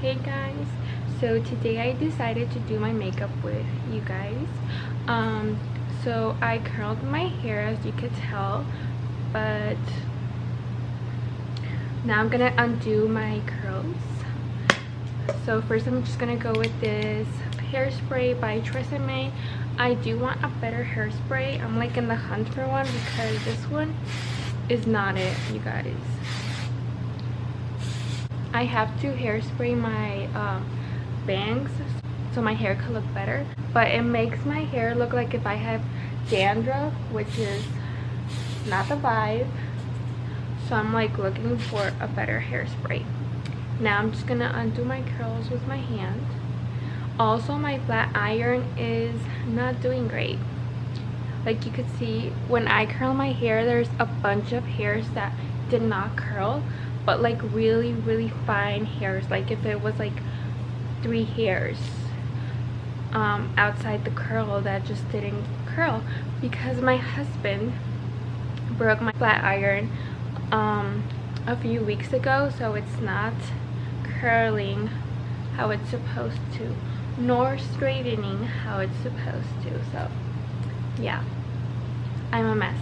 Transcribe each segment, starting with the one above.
Hey guys, so today I decided to do my makeup with you guys. So I curled my hair, as you could tell, but now I'm gonna undo my curls. So first I'm just gonna go with this hairspray by Tresemme. I do want a better hairspray. I'm like in the hunt for one because this one is not it, you guys. I have to hairspray my bangs so my hair could look better, but it makes my hair look like if I have dandruff, which is not the vibe. So I'm like looking for a better hairspray. Now I'm just gonna undo my curls with my hand. Also, my flat iron is not doing great. Like you could see, when I curl my hair, there's a bunch of hairs that did not curl, but like really fine hairs. Like if it was like 3 hairs outside the curl that just didn't curl, because my husband broke my flat iron a few weeks ago, so it's not curling how it's supposed to, nor straightening how it's supposed to. So yeah, I'm a mess.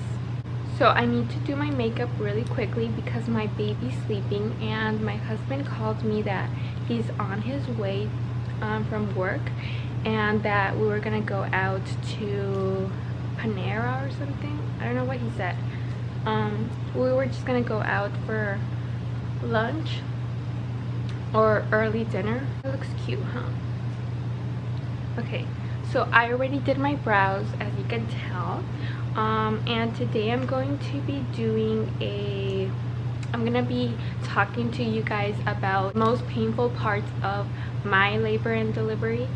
So I need to do my makeup really quickly because my baby's sleeping, and my husband called me that he's on his way from work and that we were gonna go out to Panera or something. I don't know what he said. We were just gonna go out for lunch or early dinner. It looks cute, huh? Okay, so I already did my brows, as you can tell. And today I'm going to be I'm gonna be talking to you guys about most painful parts of my labor and delivery.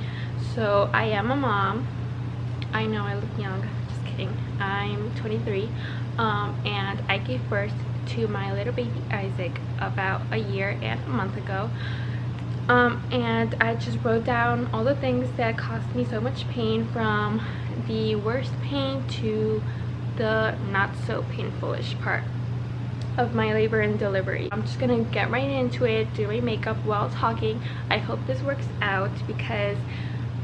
So I am a mom. I know I look young, just kidding. I'm 23, and I gave birth to my little baby Isaac about a year and a month ago. And I just wrote down all the things that caused me so much pain, from the worst pain to the not so painful-ish part of my labor and delivery. I'm just gonna get right into it, do my makeup while talking. I hope this works out because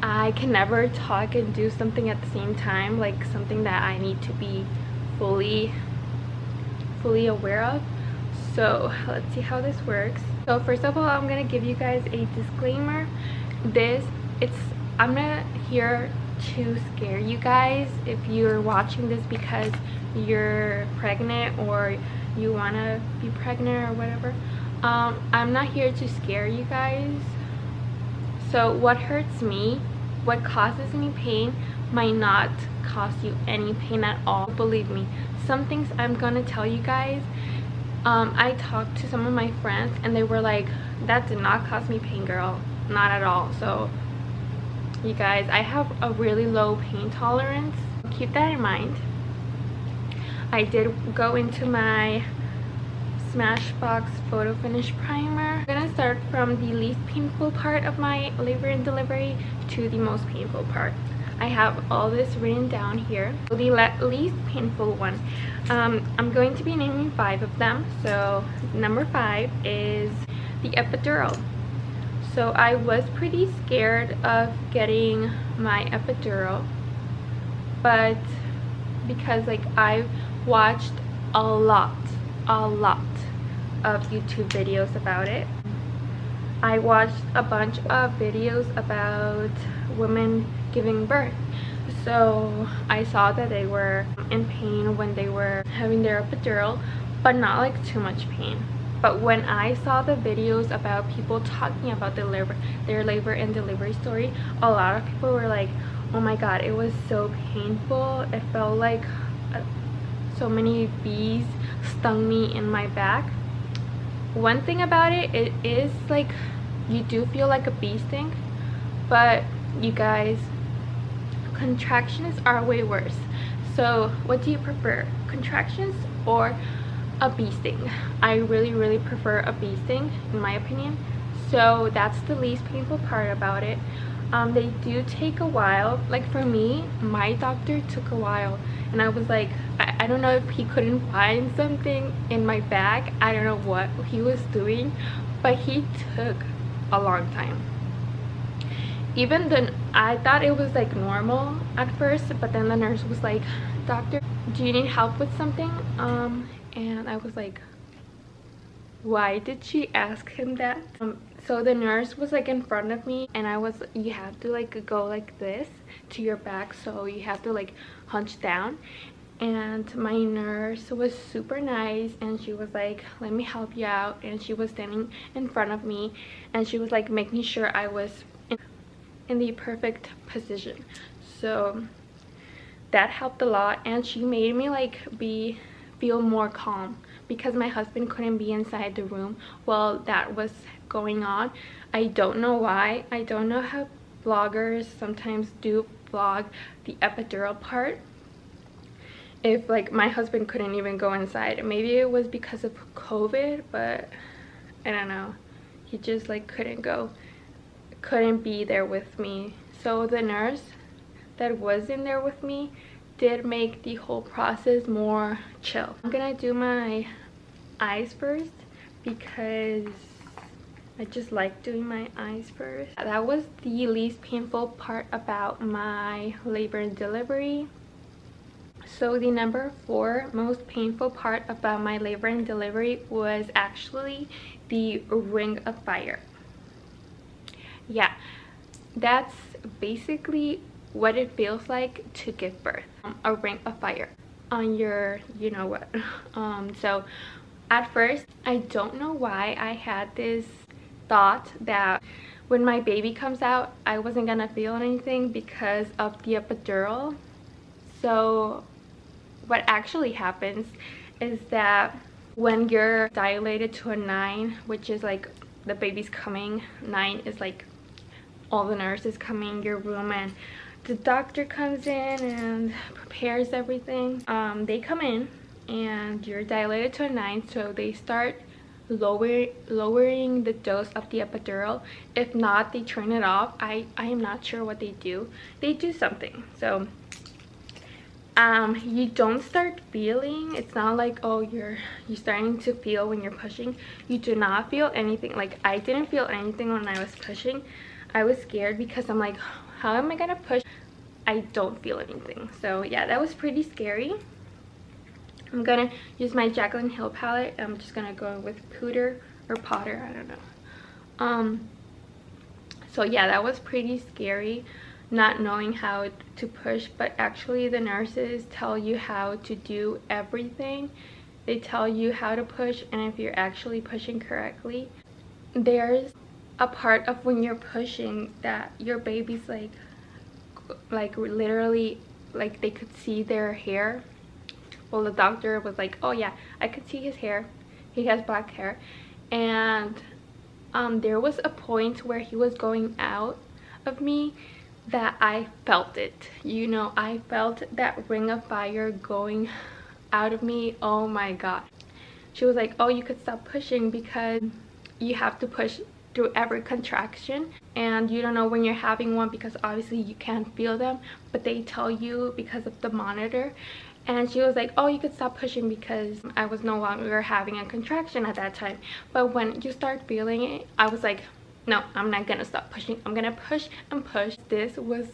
I can never talk and do something at the same time, like something that I need to be fully aware of. So let's see how this works. So first of all, I'm gonna give you guys a disclaimer. I'm not here to scare you guys if you're watching this because you're pregnant or you want to be pregnant or whatever. I'm not here to scare you guys. So what hurts me, what causes me pain, might not cause you any pain at all. Believe me, some things I'm gonna tell you guys, I talked to some of my friends and they were like, that did not cause me pain, girl, not at all. So you guys, I have a really low pain tolerance. Keep that in mind. I did go into my Smashbox Photo Finish Primer. I'm gonna start from the least painful part of my labor and delivery to the most painful part. I have all this written down here. The least painful one, I'm going to be naming 5 of them. So number 5 is the epidural. So I was pretty scared of getting my epidural, but because like I watched a lot of YouTube videos about it. I watched a bunch of videos about women giving birth. So I saw that they were in pain when they were having their epidural, but not like too much pain. But when I saw the videos about people talking about their labor and delivery story, a lot of people were like, oh my god, it was so painful. It felt like so many bees stung me in my back. One thing about it, it is like you do feel like a bee sting, but you guys, contractions are way worse. So what do you prefer, contractions or a bee sting? I really prefer a bee sting, in my opinion. So that's the least painful part about it. They do take a while. Like for me, my doctor took a while, and I was like, I don't know if he couldn't find something in my bag. I don't know what he was doing, but he took a long time. Even then, I thought it was like normal at first, but then the nurse was like, "Doctor, do you need help with something?" And I was like, why did she ask him that? So the nurse was like in front of me, and you have to like go like this to your back, so you have to like hunch down. And my nurse was super nice, and she was like, "Let me help you out." And she was standing in front of me, and she was like making sure I was in the perfect position. So that helped a lot, and she made me like feel more calm, because my husband couldn't be inside the room while that was going on. I don't know why. I don't know how vloggers sometimes do vlog the epidural part. If like my husband couldn't even go inside, maybe it was because of COVID, but I don't know. He just like couldn't be there with me. So the nurse that was in there with me did make the whole process more chill. I'm gonna do my eyes first because I just like doing my eyes first. That was the least painful part about my labor and delivery. So the number 4 most painful part about my labor and delivery was actually the ring of fire. Yeah, that's basically what it feels like to give birth. A ring of fire on your you know what. So at first, I don't know why I had this thought that when my baby comes out, I wasn't gonna feel anything because of the epidural. So what actually happens is that when you're dilated to a 9, which is like the baby's coming, 9 is like all the nurses coming in your room, and the doctor comes in and prepares everything. They come in and you're dilated to a 9, so they start lowering the dose of the epidural. If not, they turn it off. I am not sure what they do. They do something. So you don't start feeling, it's not like, oh, you're starting to feel when you're pushing. You do not feel anything. Like, I didn't feel anything when I was pushing. I was scared because I'm like, how am I gonna push? I don't feel anything. So yeah, that was pretty scary. I'm gonna use my Jaclyn Hill palette. I'm just gonna go with Pooter or Potter, I don't know. So yeah, that was pretty scary, not knowing how to push, but actually the nurses tell you how to do everything. They tell you how to push, and if you're actually pushing correctly. There's a part of when you're pushing that your baby's like literally, like they could see their hair. Well, the doctor was like, oh yeah, I could see his hair. He has black hair. And there was a point where he was going out of me that I felt it. You know, I felt that ring of fire going out of me. Oh my god. She was like, oh, you could stop pushing because you have to push through every contraction, and you don't know when you're having one because obviously you can't feel them, but they tell you because of the monitor. And she was like, oh, you could stop pushing because I was no longer having a contraction at that time. But when you start feeling it, I was like, no, I'm not gonna stop pushing. I'm gonna push and push. This was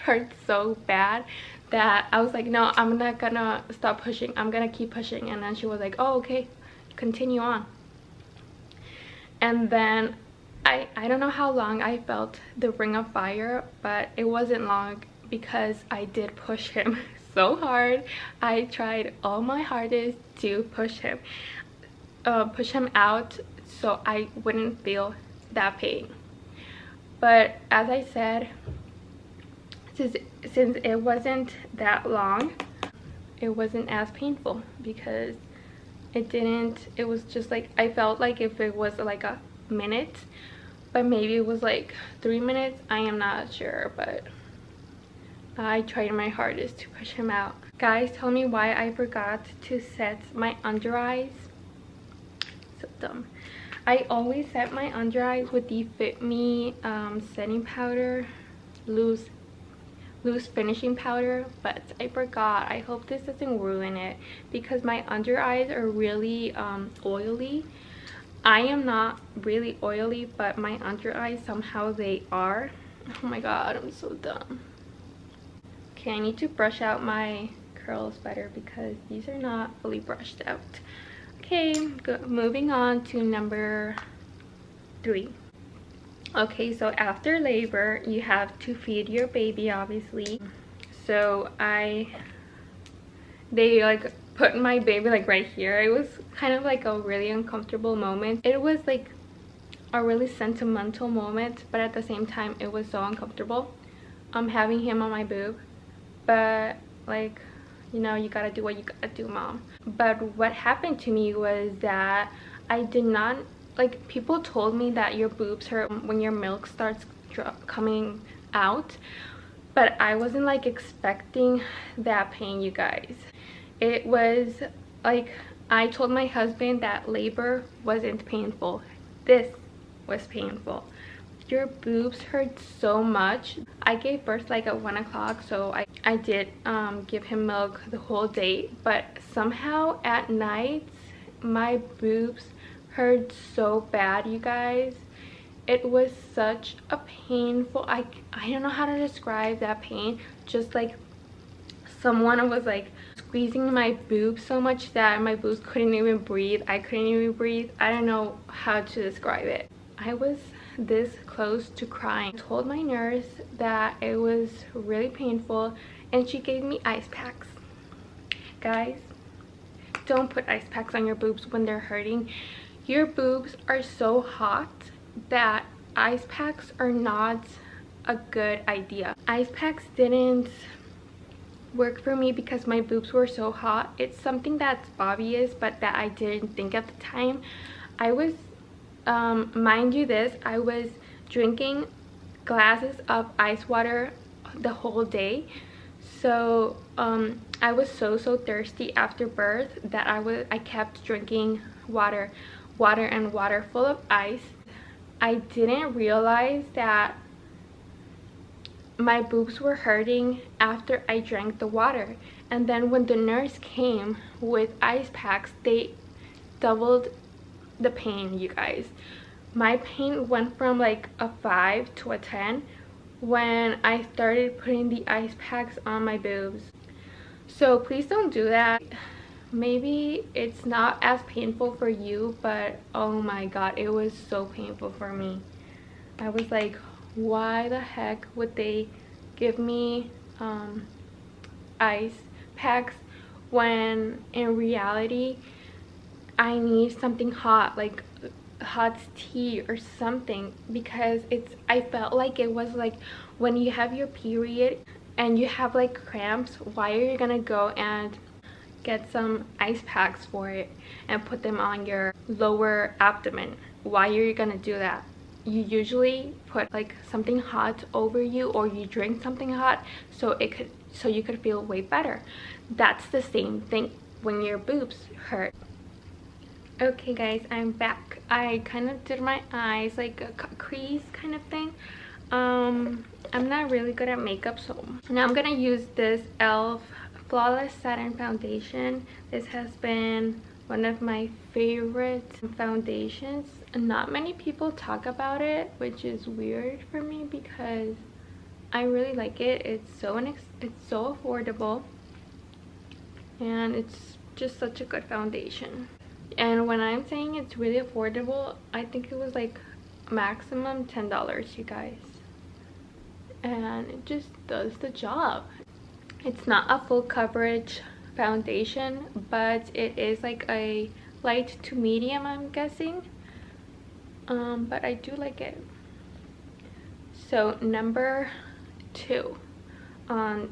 hurt so bad that I was like, no, I'm not gonna stop pushing. I'm gonna keep pushing. And then she was like, oh, okay, continue on. And then I don't know how long I felt the ring of fire, but it wasn't long because I did push him so hard. I tried all my hardest to push him out so I wouldn't feel that pain. But as I said, since it wasn't that long, it wasn't as painful because it was just like, I felt like if it was like a minute, but maybe it was like 3 minutes. I am not sure, but I tried my hardest to push him out. Guys, tell me why I forgot to set my under eyes. So dumb. I always set my under eyes with the Fit Me setting powder, loose finishing powder, but I forgot. I hope this doesn't ruin it because my under eyes are really oily. I am not really oily, but my under eyes, somehow they are. Oh my god, I'm so dumb. Okay, I need to brush out my curls better because these are not fully brushed out. Okay, moving on to number 3. Okay, so after labor, you have to feed your baby, obviously. So they like put my baby like right here. It was kind of like a really uncomfortable moment. It was like a really sentimental moment, but at the same time it was so uncomfortable having him on my boob. But like, you know, you gotta do what you gotta do, mom. But what happened to me was that I did not, like, people told me that your boobs hurt when your milk starts coming out, but I wasn't like expecting that pain, you guys. It was like, I told my husband that labor wasn't painful. This was painful. Your boobs hurt so much. I gave birth like at 1 o'clock, so I did give him milk the whole day, but somehow at night my boobs hurt so bad, you guys. It was such a painful, I don't know how to describe that pain. Just like someone was like squeezing my boobs so much that my boobs couldn't even breathe. I couldn't even breathe. I don't know how to describe it. I was this close to crying. I told my nurse that it was really painful and she gave me ice packs. Guys, don't put ice packs on your boobs when they're hurting. Your boobs are so hot that ice packs are not a good idea. Ice packs didn't work for me because my boobs were so hot. It's something that's obvious, but that I didn't think at the time. I was mind you this, I was drinking glasses of ice water the whole day. So I was so thirsty after birth that I kept drinking water full of ice. I didn't realize that my boobs were hurting after I drank the water, and then when the nurse came with ice packs, they doubled the pain, you guys. My pain went from like a 5 to a 10 when I started putting the ice packs on my boobs. So please don't do that. Maybe it's not as painful for you, but oh my god, it was so painful for me. I was like, why the heck would they give me ice packs when in reality I need something hot, like hot tea or something, because I felt like it was like when you have your period and you have like cramps, why are you gonna go and get some ice packs for it and put them on your lower abdomen? Why are you gonna do that? You usually put like something hot over you, or you drink something hot so you could feel way better. That's the same thing when your boobs hurt. Okay guys, I'm back. I kind of did my eyes like a crease kind of thing. I'm not really good at makeup, so now I'm gonna use this e.l.f. Flawless Satin Foundation. This has been one of my favorite foundations. Not many people talk about it, which is weird for me because I really like it. It's so affordable, and it's just such a good foundation. And when I'm saying it's really affordable, I think it was like maximum $10, you guys. And it just does the job. It's not a full coverage foundation, but it is like a light to medium, I'm guessing. But I do like it. So number 2 on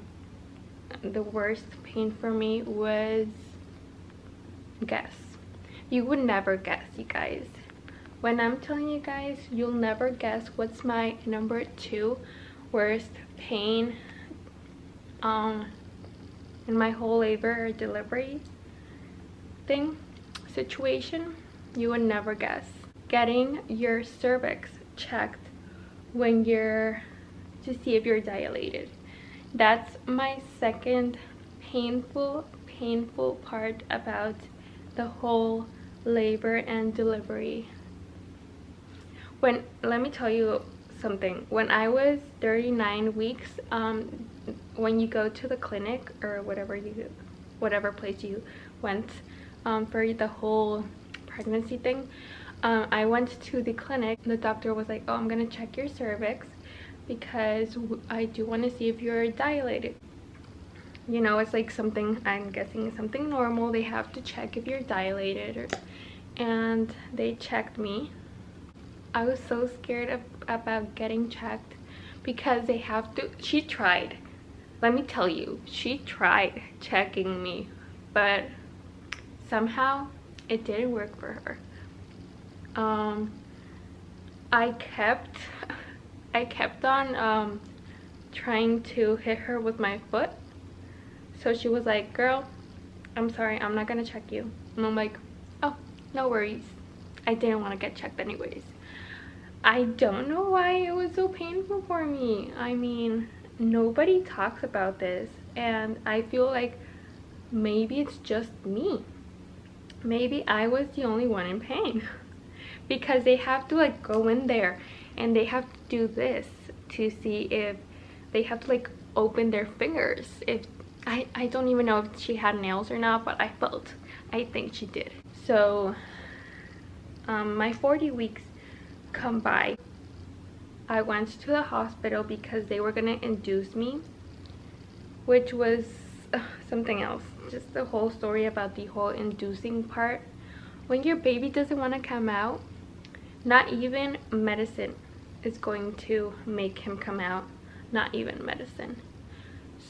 the worst pain for me was, guess. You would never guess, you guys. When I'm telling you guys, you'll never guess what's my number 2 worst pain in my whole labor or delivery situation. You would never guess. Getting your cervix checked when to see if you're dilated. That's my second painful part about the whole labor and delivery Let me tell you something. When I was 39 weeks, when you go to the clinic or whatever place you went for the whole pregnancy thing, I went to the clinic. The doctor was like, oh, I'm gonna check your cervix because I do want to see if you're dilated. You know, it's like something, I'm guessing something normal. They have to check if you're dilated. And they checked me. I was so scared about getting checked because they have to. She tried, let me tell you, she tried checking me, but somehow it didn't work for her. I kept on trying to hit her with my foot. So she was like, girl, I'm sorry, I'm not gonna check you. And I'm like, oh, no worries. I didn't want to get checked anyways. I don't know why it was so painful for me. I mean, nobody talks about this, and I feel like maybe it's just me. Maybe I was the only one in pain because they have to like go in there and they have to do this to see if they have to like open their fingers. If I don't even know if she had nails or not, but I think she did. So my 40 weeks come by. I went to the hospital because they were gonna induce me, which was something else. Just the whole story about the whole inducing part. When your baby doesn't want to come out, not even medicine is going to make him come out. Not even medicine.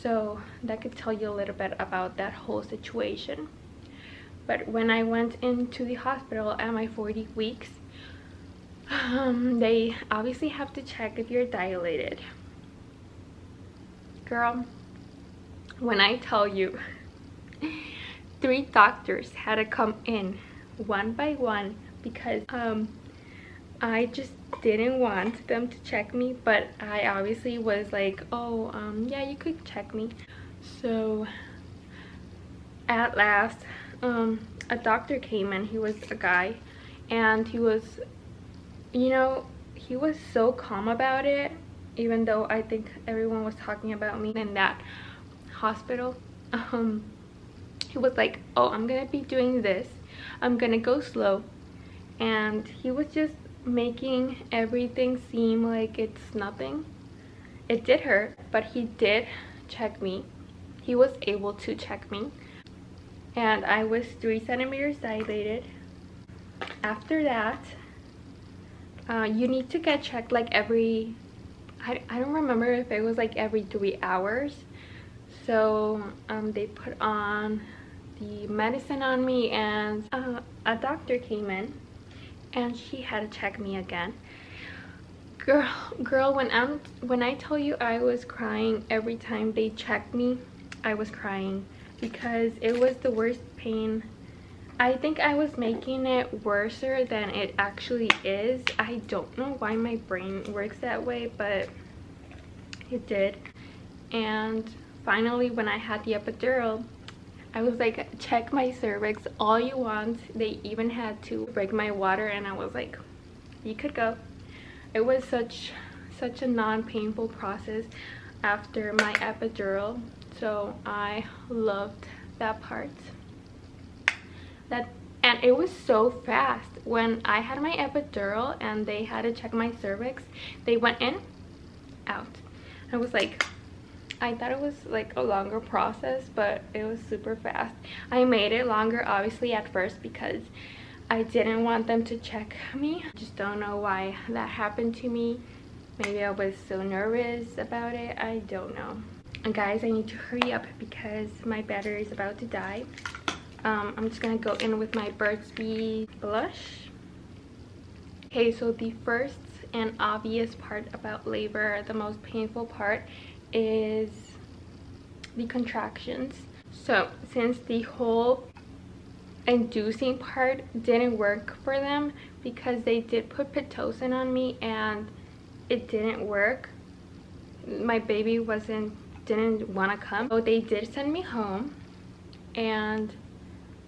So that could tell you a little bit about that whole situation. But when I went into the hospital at my 40 weeks, they obviously have to check if you're dilated. Girl, when I tell you 3 doctors had to come in one by one because I just didn't want them to check me, but I obviously was like, oh, yeah, you could check me. So at last, a doctor came in. He was a guy, and he was, you know, he was so calm about it, even though I think everyone was talking about me in that hospital. He was like, oh, I'm gonna be doing this, I'm gonna go slow, and he was just making everything seem like it's nothing. It did hurt, but he did check me. He was able to check me, and I was 3 centimeters dilated. After that, you need to get checked like every, I don't remember if it was like every 3 hours. So they put on the medicine on me, and a doctor came in and she had to check me again. Girl, when I tell you I was crying every time they checked me, I was crying because it was the worst pain. I think I was making it worse than it actually is. I don't know why my brain works that way, but it did. And finally, when I had the epidural, I was like, check my cervix all you want. They even had to break my water, and I was like, you could go. It was such a non-painful process after my epidural, so I loved that part. And it was so fast. When I had my epidural and they had to check my cervix, they went in, out. I was like, I thought it was like a longer process, but it was super fast. I made it longer obviously at first because I didn't want them to check me. I just don't know why that happened to me. Maybe I was so nervous about it, I don't know. And guys, I need to hurry up because my battery is about to die. I'm just gonna go in with my Burt's Bees blush. Okay, so the first and obvious part about labor, the most painful part, is the contractions. So since the whole inducing part didn't work for them because they did put Pitocin on me and it didn't work, my baby didn't want to come, so they did send me home. And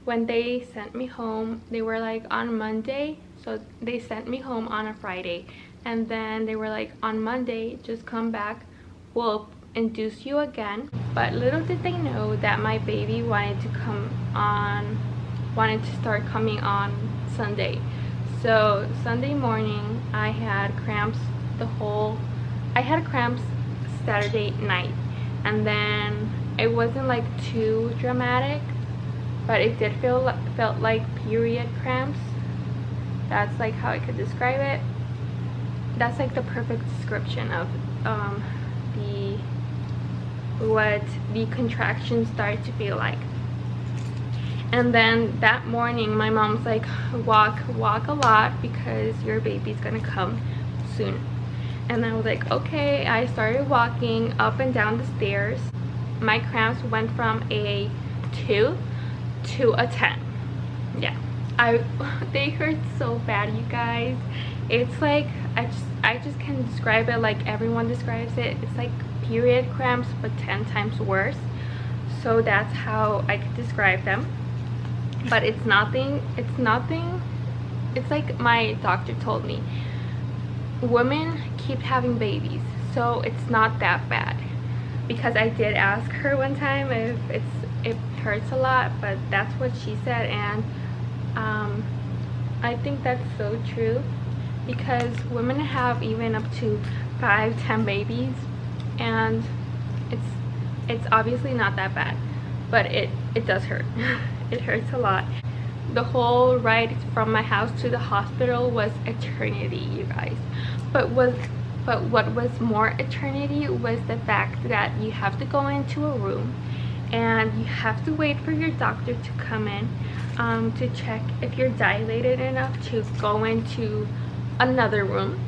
when they sent me home, they were like, on Monday, So they sent me home on a Friday, and then they were like, on Monday just come back, we'll induce you again. But little did they know that my baby wanted to start coming on Sunday. So Sunday morning I had cramps Saturday night, and then it wasn't like too dramatic, but it did felt like period cramps. That's like how I could describe it. That's like the perfect description of what the contractions started to feel like. And then that morning my mom's like, walk a lot because your baby's gonna come soon. And I was like, okay. I started walking up and down the stairs. My cramps went from a 2 to a 10. Yeah, they hurt so bad, you guys. It's like I just can't describe it like everyone describes it. It's like period cramps but 10 times worse. So that's how I could describe them. But it's nothing. It's like my doctor told me, women keep having babies, so it's not that bad. Because I did ask her one time if it hurts a lot, but that's what she said. And I think that's so true, because women have even up to 5-10 babies, and it's obviously not that bad, but it does hurt. It hurts a lot. The whole ride from my house to the hospital was eternity, you guys. But what was more eternity was the fact that you have to go into a room and you have to wait for your doctor to come in to check if you're dilated enough to go into another room.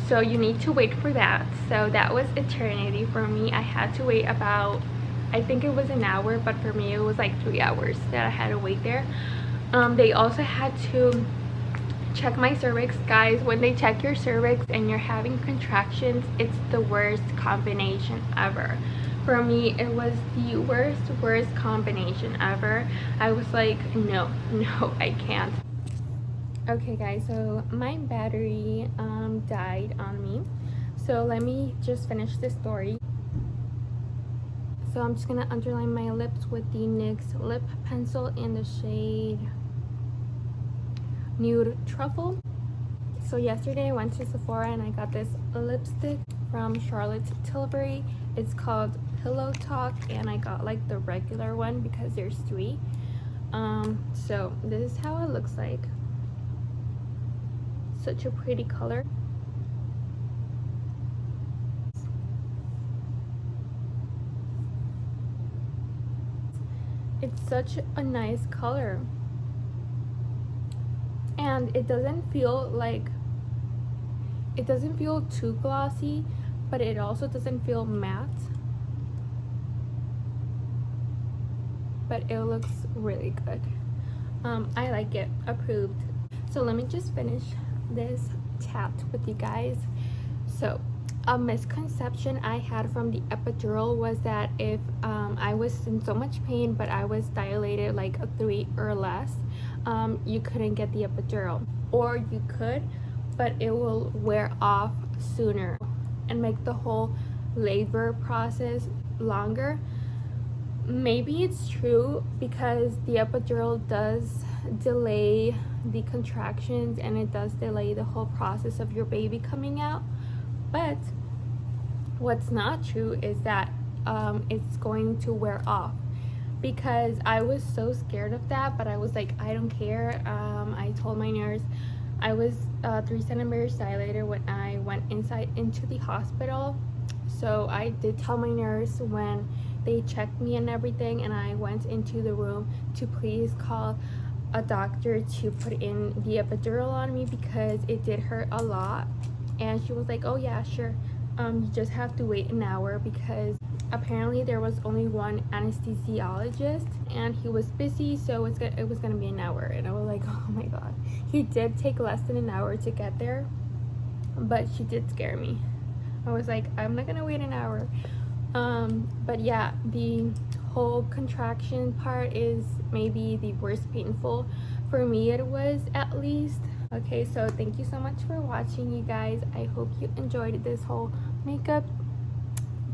So you need to wait for that. So that was eternity for me. I had to wait about, I think it was an hour, but for me it was like 3 hours that I had to wait there. They also had to check my cervix. Guys, when they check your cervix and you're having contractions, it's the worst combination ever. For me, it was the worst combination ever. I was like, no, I can't. Okay guys, so my battery died on me, so let me just finish this story. So I'm just gonna underline my lips with the NYX lip pencil in the shade Nude Truffle. So yesterday I went to Sephora and I got this lipstick from Charlotte Tilbury. It's called Pillow Talk, and I got like the regular one because there's 3. So this is how it looks like. Such a pretty color. It's such a nice color, and it doesn't feel too glossy, but it also doesn't feel matte, but it looks really good. I like it. Approved. So let me just finish this chat with you guys. So a misconception I had from the epidural was that if I was in so much pain but I was dilated like a 3 or less, you couldn't get the epidural. Or you could, but it will wear off sooner and make the whole labor process longer. Maybe it's true, because the epidural does delay the contractions and it does delay the whole process of your baby coming out. But what's not true is that it's going to wear off, because I was so scared of that. But I was like, I don't care. I told my nurse I was 3 centimeters dilated when I went into the hospital. So I did tell my nurse when they checked me and everything, and I went into the room, to please call a doctor to put in the epidural on me, because it did hurt a lot. And she was like, oh yeah, sure, you just have to wait an hour, because apparently there was only one anesthesiologist and he was busy, so it was gonna be an hour. And I was like, oh my god. He did take less than an hour to get there, but she did scare me. I was like, I'm not gonna wait an hour. But yeah, the whole contraction part is maybe the worst painful. For me it was, at least. Okay, so thank you so much for watching, you guys. I hope you enjoyed this whole makeup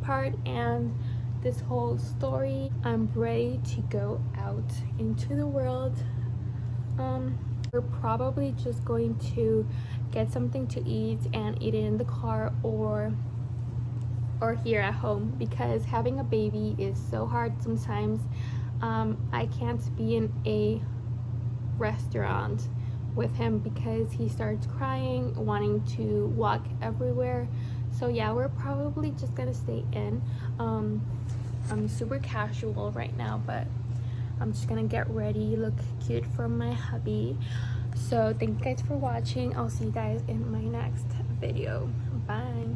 part and this whole story. I'm ready to go out into the world. We're probably just going to get something to eat and eat it in the car or here at home, because having a baby is so hard sometimes. I can't be in a restaurant with him because he starts crying, wanting to walk everywhere. So yeah, we're probably just gonna stay in. I'm super casual right now, but I'm just gonna get ready, look cute for my hubby. So thank you guys for watching. I'll see you guys in my next video. Bye.